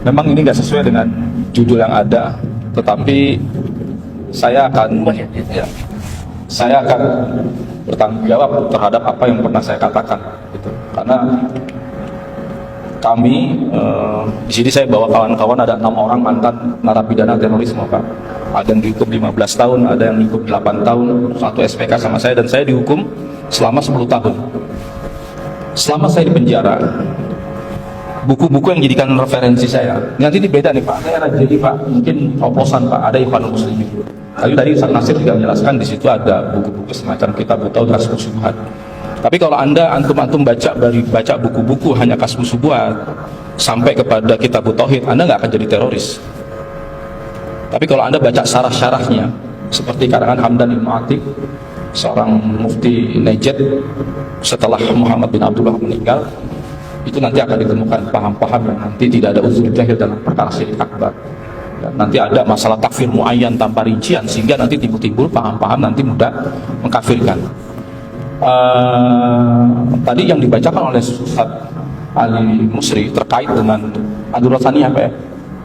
Memang ini nggak sesuai dengan judul yang ada, tetapi saya akan bertanggung jawab terhadap apa yang pernah saya katakan, gitu. Karena kami di sini saya bawa kawan-kawan, ada 6 orang mantan narapidana terorisme, Pak. Ada yang dihukum 15 tahun, ada yang dihukum 8 tahun, satu SPK sama saya, dan saya dihukum selama 10 tahun. Selama saya di penjara, buku-buku yang dijadikan referensi saya, nanti ini beda nih Pak, saya jadi Pak, mungkin oposan Pak, ada Ikhwanul Muslimin. Tapi tadi Ustaz Nasir juga menjelaskan di situ ada buku-buku semacam kitab Tauhid Kasfus Syubhat. Tapi kalau antum baca buku-buku hanya Kasfus Syubhat sampai kepada kitab Tauhid, Anda nggak akan jadi teroris. Tapi kalau Anda baca syarah-syarahnya, seperti karangan Hamdan Ibn Atib, seorang mufti Najd setelah Muhammad bin Abdullah meninggal, itu nanti akan ditemukan paham-paham yang nanti tidak ada uzur jahil dalam perkara syirik akbar. Dan nanti ada masalah takfir muayyan tanpa rincian, sehingga nanti timbul paham-paham nanti mudah mengkafirkan. Tadi yang dibacakan oleh Ustaz Ali Musri terkait dengan Ad-Durar Tsaniyah, Pak ya?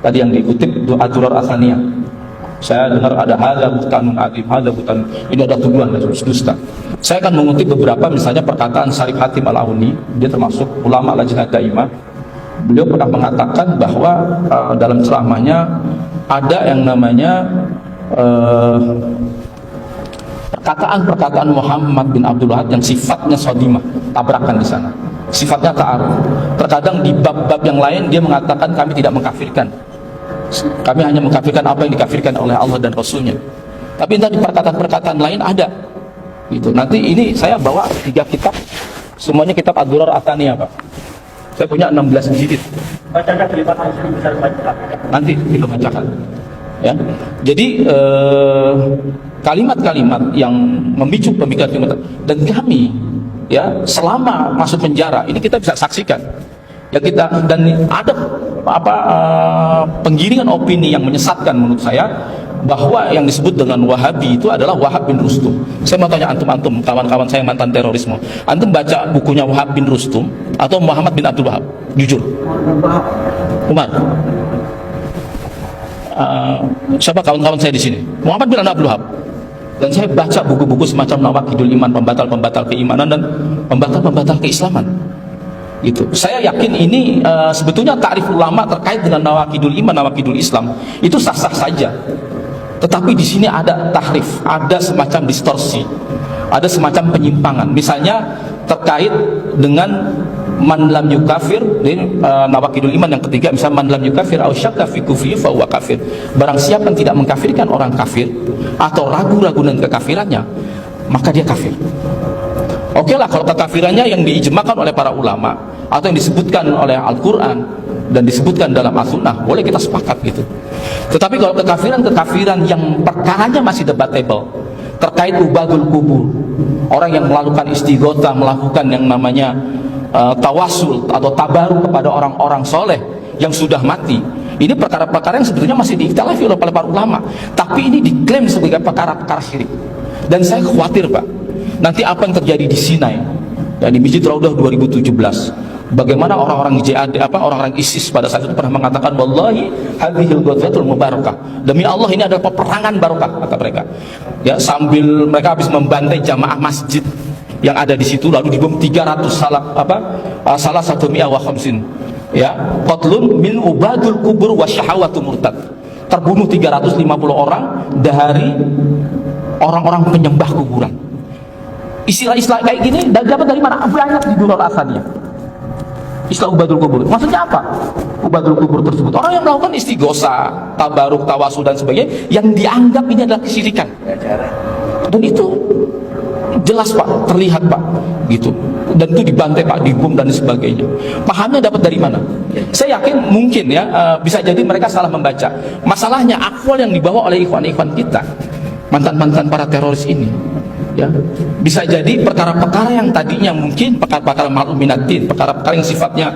Tadi yang dikutip itu Ad-Durar Tsaniyah. Saya dengar ada hadza buhtanun adzim, hadza buhtan. Ini ada tuduhan dari dusta. Saya akan mengutip beberapa, misalnya perkataan Syarif Hatim Al-Auni, dia termasuk ulama Lajnah Daimah. Beliau pernah mengatakan bahwa dalam ceramahnya ada yang namanya perkataan Muhammad bin Abdul Wahab yang sifatnya sodimah, tabrakan di sana. Sifatnya ta'aruf. Terkadang di bab-bab yang lain dia mengatakan kami tidak mengkafirkan. Kami hanya mengkafirkan apa yang dikafirkan oleh Allah dan Rasulnya. Tapi entah di perkataan-perkataan lain ada. Gitu. Nanti ini saya bawa 3 kitab, semuanya kitab Ad-Durar Tsaniyah, Pak. Saya punya 16 jilid. Bacakan kalimat yang bisa dibaca. Nanti kita bacakan. Ya. Jadi kalimat-kalimat yang memicu pemikiran dan kami ya selama masuk penjara ini kita bisa saksikan. Ya kita dan ada penggiringan opini yang menyesatkan menurut saya, bahwa yang disebut dengan Wahabi itu adalah Wahab bin Rustum. Saya mau tanya antum kawan-kawan saya mantan terorisme, antum baca bukunya Wahab bin Rustum atau Muhammad bin Abdul Wahab? Jujur. Umar. Siapa kawan-kawan saya di sini? Muhammad bin Abdul Wahab. Dan saya baca buku-buku semacam Nawaqidul Iman, pembatal-pembatal keimanan dan pembatal-pembatal keislaman. Gitu. Saya yakin ini sebetulnya takrif ulama terkait dengan Nawaqidul Iman, Nawaqidul Islam itu sah-sah saja. Tetapi di sini ada tahrif, ada semacam distorsi, ada semacam penyimpangan. Misalnya terkait dengan man lam yukafir, Nawaqidul Iman yang ketiga, misalnya man lam yukafir aw syakka fi kufri fa huwa kafir. Barang siapa yang tidak mengkafirkan orang kafir atau ragu-ragu dengan kekafirannya, maka dia kafir. Oke lah, kalau kekafirannya yang diijmakan oleh para ulama atau yang disebutkan oleh Al-Quran dan disebutkan dalam As-Sunnah, boleh kita sepakat gitu. Tetapi kalau kekafiran yang perkaranya masih debatable, terkait ubadul kubur, orang yang melakukan istighotha, melakukan yang namanya tawasul atau tabaruk kepada orang-orang soleh yang sudah mati, ini perkara-perkara yang sebetulnya masih diikhtilafi oleh para ulama, tapi ini diklaim sebagai perkara-perkara syirik. Dan saya khawatir, Pak, nanti apa yang terjadi di Sinai dan di Masjid Raudah 2017, bagaimana orang-orang JAD, orang-orang ISIS pada saat itu pernah mengatakan, wallahi hadhil ghazwatul mubarakah, demi Allah ini adalah peperangan barokah, kata mereka. Ya, sambil mereka habis membantai jamaah masjid yang ada di situ, lalu dibom 300 salah satu mi'ah wa khamsin, ya, qatlun min ubadul kubur wa syahawatu murtad, terbunuh 350 orang dari orang-orang penyembah kuburan. Istilah-istilah kayak gini dapat dari mana? Banyak di Durar Tsaniyah. Istilah ubadul kubur, maksudnya apa? Ubadul kubur tersebut orang yang melakukan istighosa, tabaruk, tawasul dan sebagainya, yang dianggap ini adalah kesyirikan. Dan itu jelas, Pak, terlihat, Pak, gitu. Dan itu dibantai, Pak, dibom dan sebagainya. Pahamnya dapat dari mana? Saya yakin mungkin ya bisa jadi mereka salah membaca. Masalahnya akwal yang dibawa oleh ikhwan-ikhwan kita, mantan-mantan para teroris ini, ya, bisa jadi perkara-perkara yang tadinya mungkin perkara-perkara ma'lum minaddin, perkara-perkara yang sifatnya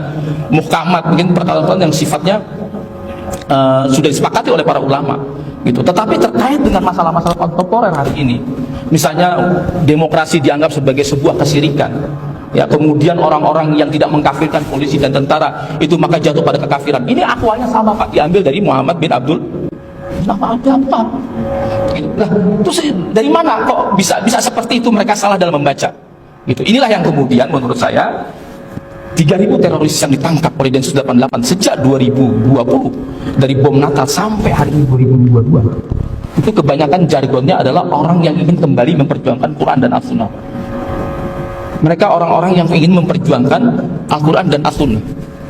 muhkamat, mungkin perkara-perkara yang sifatnya sudah disepakati oleh para ulama, gitu. Tetapi terkait dengan masalah-masalah kontemporer hari ini, misalnya demokrasi dianggap sebagai sebuah kesyirikan, ya kemudian orang-orang yang tidak mengkafirkan polisi dan tentara itu maka jatuh pada kekafiran. Ini akwalnya sama Pak, diambil dari Muhammad bin Abdul Wahhab. Nah, terus dari mana kok bisa seperti itu mereka salah dalam membaca? Gitu. Inilah yang kemudian menurut saya 3.000 teroris yang ditangkap oleh Densus 88 sejak 2020 dari bom Natal sampai hari ini 2022 itu kebanyakan jargonnya adalah orang yang ingin kembali memperjuangkan Quran dan As-Sunnah. Mereka orang-orang yang ingin memperjuangkan Al-Quran dan As-Sunnah.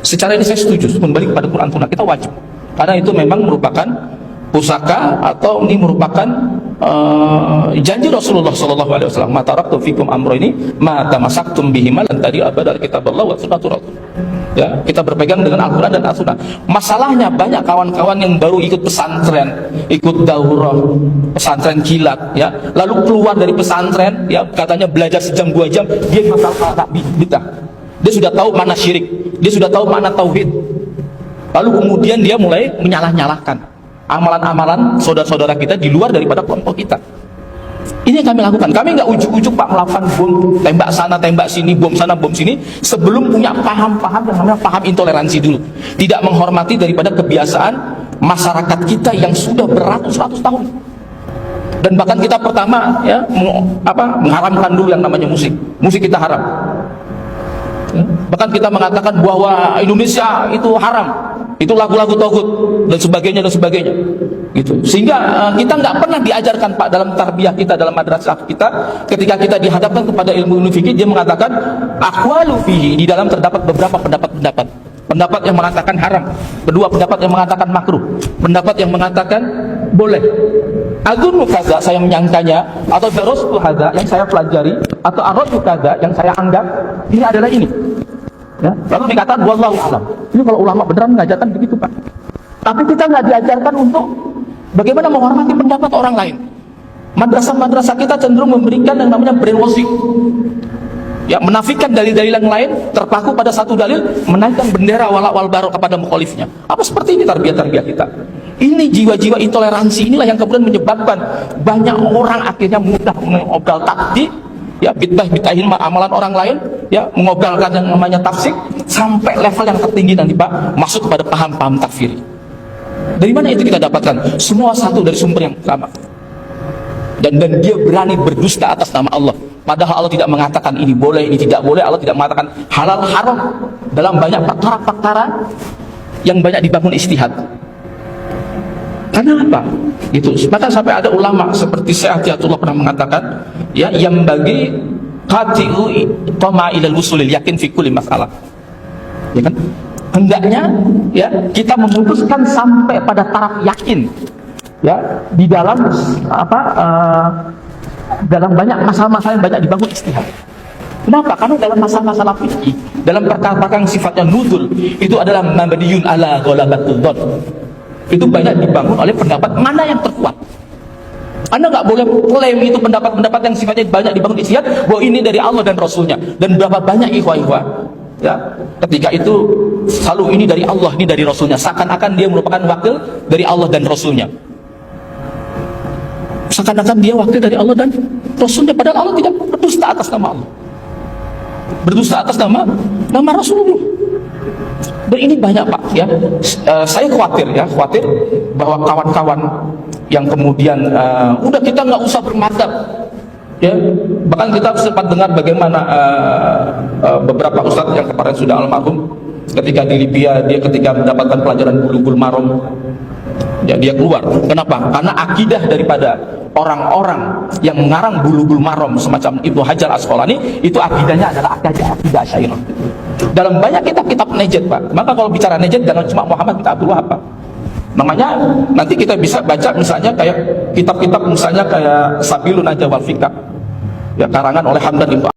Secara ini saya setuju, kembali kepada Quran Sunnah kita wajib, karena itu memang merupakan pusaka atau ini merupakan janji Rasulullah SAW. Ma taraktu fikum amrayni ma tamassaktum bihima lan tadi abada kitaballah wa sunnatur rasul. Ya, kita berpegang dengan Al-Quran dan As-Sunnah. Masalahnya banyak kawan-kawan yang baru ikut pesantren, ikut daurah pesantren kilat, ya, lalu keluar dari pesantren, ya, katanya belajar sejam 2 jam, dia masalah bid'ah. Dia sudah tahu mana syirik, dia sudah tahu mana tauhid. Lalu kemudian dia mulai menyalah-nyalahkan amalan-amalan saudara-saudara kita di luar daripada kelompok kita. Ini yang kami lakukan. Kami nggak ujuk-ujuk Pak melakukan bom, tembak sana, tembak sini, bom sana, bom sini, sebelum punya paham-paham yang namanya paham intoleransi dulu. Tidak menghormati daripada kebiasaan masyarakat kita yang sudah beratus-ratus tahun. Dan bahkan kita pertama, ya, mengharamkan dulu yang namanya musik. Musik kita haram. Ya, bahkan kita mengatakan bahwa Indonesia itu haram, itu lagu-lagu togut dan sebagainya dan sebagainya, gitu. Sehingga kita nggak pernah diajarkan Pak dalam tarbiyah kita, dalam madrasah kita, ketika kita dihadapkan kepada ilmu fikih, dia mengatakan aqwalu fihi, di dalam terdapat beberapa pendapat yang mengatakan haram, kedua pendapat yang mengatakan makruh, pendapat yang mengatakan boleh. Azunnu kaza, saya menyangkanya, atau darastu hadza, yang saya pelajari, atau aradu kaza, yang saya anggap ini adalah ini. Ya, lalu dikatakan wallahu alam. Ini kalau ulama beneran mengajarkan begitu Pak. Tapi kita nggak diajarkan untuk bagaimana menghormati pendapat orang lain. Madrasah-madrasah kita cenderung memberikan yang namanya brainwashing. Ya, menafikan dalil-dalil yang lain, terpaku pada satu dalil, menaikkan bendera wal baro kepada mukhalifnya. Apa seperti ini tarbiyah-tarbiyah kita? Ini jiwa-jiwa intoleransi inilah yang kemudian menyebabkan banyak orang akhirnya mudah mengobral takdir, ya, bid'ahin amalan orang lain, ya, mengobrolkan yang namanya tafsir sampai level yang tertinggi nanti Pak, masuk kepada paham-paham takfiri. Dari mana itu kita dapatkan? Semua satu dari sumber yang sama. Dan dia berani berdusta atas nama Allah. Padahal Allah tidak mengatakan ini boleh, ini tidak boleh. Allah tidak mengatakan halal haram dalam banyak perkara-perkara yang banyak dibangun istihad. Karena apa? Gitu. Maka sampai ada ulama seperti Syekh Atiyatullah pernah mengatakan, ya, yang bagi qati'u tama ilal wusulil yakin fi kulli masalah. Ya kan? Hendaknya, ya, kita memutuskan sampai pada taraf yakin, ya, di dalam dalam banyak masalah-masalah yang banyak dibangun istihad. Kenapa? Karena dalam masalah-masalah fikih, dalam perkara-perkara yang sifatnya nuzul, itu adalah mabdiyun ala ghalabatul dhon. Itu banyak dibangun oleh pendapat mana yang terkuat. Anda nggak boleh klaim itu pendapat-pendapat yang sifatnya banyak dibangun istihad bahwa ini dari Allah dan Rasulnya. Dan berapa banyak ikhwah-ikhwah, ya, ketika itu selalu ini dari Allah, ini dari Rasulnya, seakan-akan dia merupakan wakil dari Allah dan Rasulnya. Seakan-akan dia wakil dari Allah dan Rasulnya, padahal Allah tidak berdusta atas nama Allah, berdusta atas nama Rasulullah. Dan ini banyak Pak, ya. Saya khawatir bahwa kawan-kawan yang kemudian udah kita nggak usah bermadzhab, ya. Bahkan kita sempat dengar bagaimana beberapa ustadz yang kemarin sudah almarhum, ketika di Libya, dia ketika mendapatkan pelajaran Bulughul Maram, ya, dia keluar. Kenapa? Karena akidah daripada orang-orang yang mengarang Bulughul Maram semacam Ibnu Hajar Asqalani itu akidahnya adalah akidah Asy'ariyah. Dalam banyak kitab-kitab nejed Pak. Maka kalau bicara nejed jangan cuma Muhammad bin Abdul Wahhab Pak. Namanya nanti kita bisa baca misalnya kayak kitab-kitab misalnya kayak Sabilun Najwa wal Fikah, ya, karangan oleh Hamdan bin